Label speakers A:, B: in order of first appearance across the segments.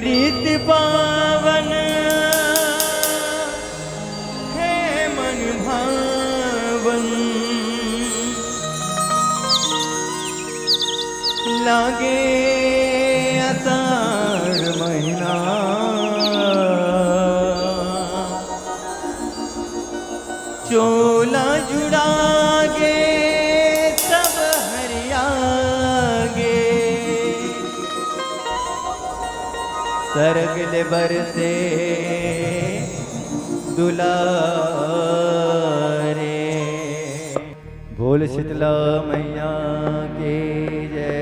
A: रीत पावन है मन भावन, लागे आषाढ़ महीना चोला जुड़ागे सब हरियागे, सरगल बरसे दुलारे। बोल शीतला मैया की जय।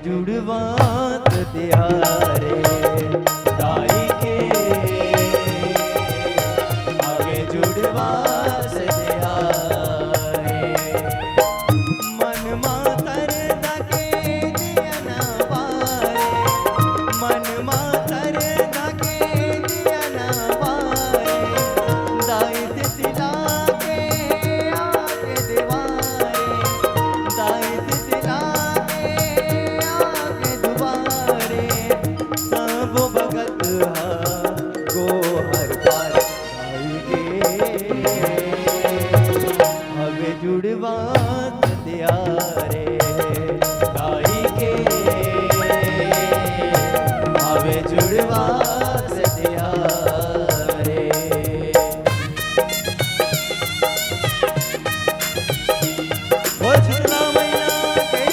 A: जुड़वात तिहारे दाई के आगे जुड़वास तिहारे। मन मातर दके दिया ना पारे, मन मातर दके दिया ना पारे, दाई से तिला के आगे दिवारे, दाई से तिला जुड़वात तिहारे दाई के आवे जुड़वात तिहारे। बोल शीतला मैया की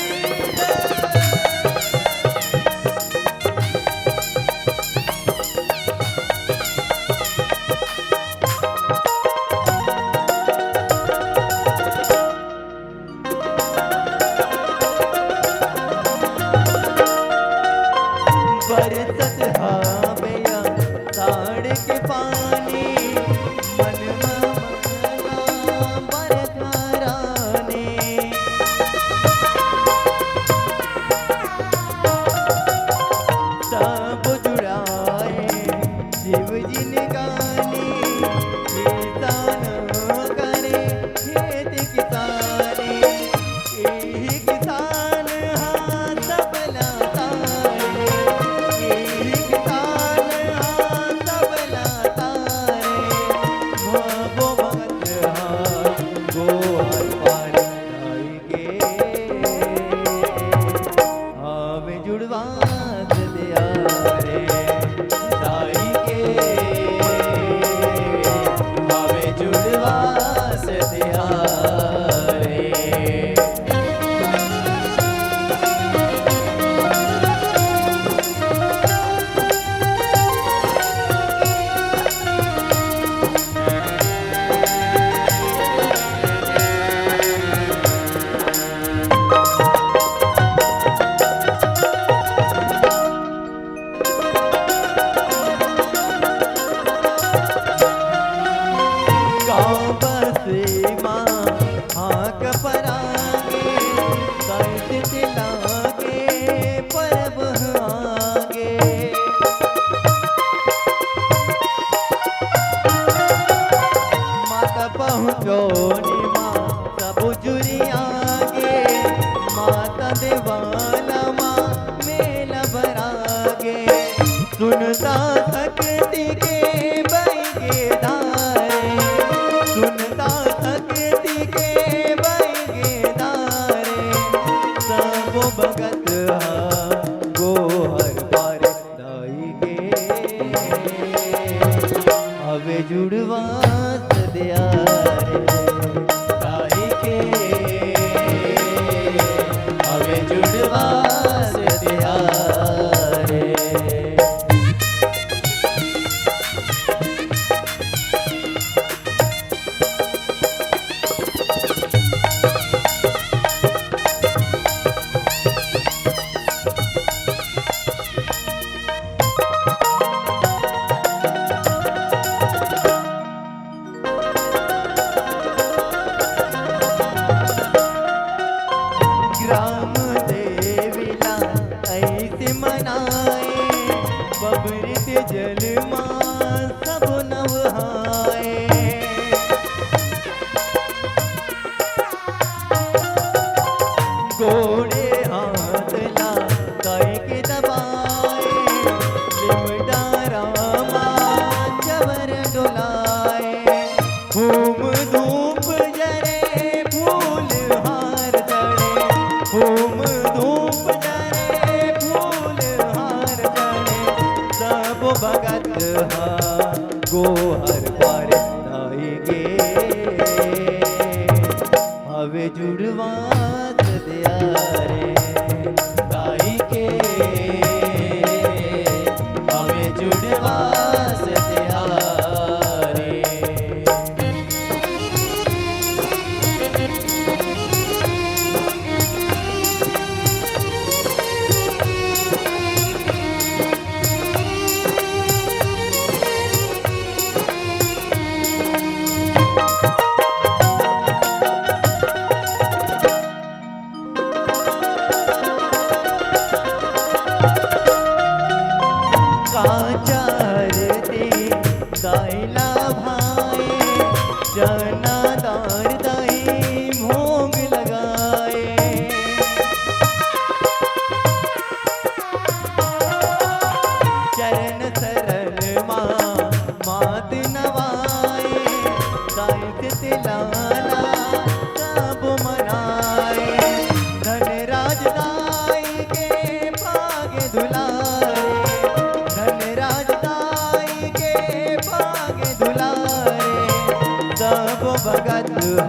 A: बरसत हावया साड़ के पानी, मन ममला बरखराने, सब जुड़ाए शिव जी ने गानी, किसान करे खेत किसानी, यही किसान हाथ सबला जुड़वात तिहारे दाई के आवे जुड़वास तिहारे। सब जुरियागे माता देवाला माँ मेला भरागे, सुनता सकती के बैगे दारे, सुनता सकती के बैगे दारे, सब भगत गोहर पार दाई के आवे जुड़वात तिहारे दाई के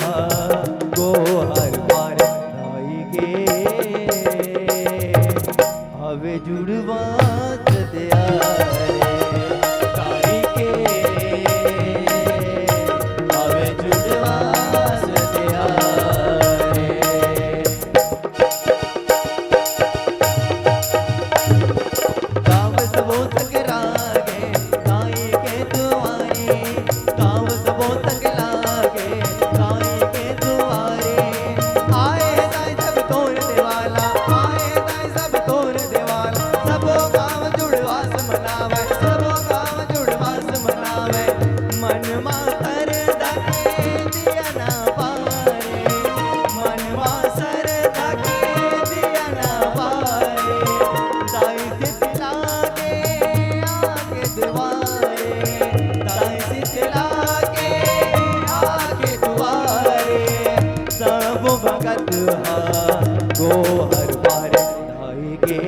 A: हा गो हर बार दाई गे हवे जुड़वा सदिया रे दाई के हवे जुड़वा सदिया रे गाँव सबो तक लागे दाई के दुआरे गाँव सबो तक लागे दाई के दुआरे आए दाई सब तोड़ देवाला आए दाई सब तोड़ देवाला सबो गाँव जुड़वास मनावे सबो गाँव जुड़वास मनावे मन मातर दके दिया ना पारे मन मासर दके दिया ना पारे दाई से लागे आगे दुआरे दाई से लागे आगे दुआरे सब भगत हा गो हर बार दाई गे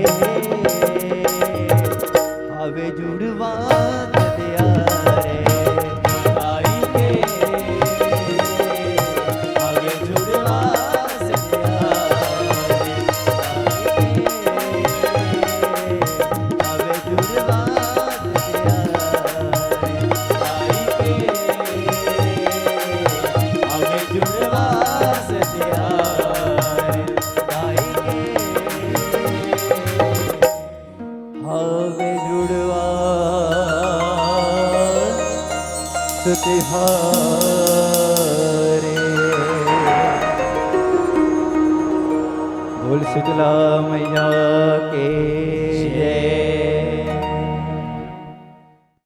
A: हवे जुड़वा सदिया रे दाई के हवे जुड़वा सदिया रे हवे जुड़वा सदिया रे दाई के हवे जुड़वा सदिया रे दाई के हवे जुड़वा सदिया रे बोल शीतला मैया के जय।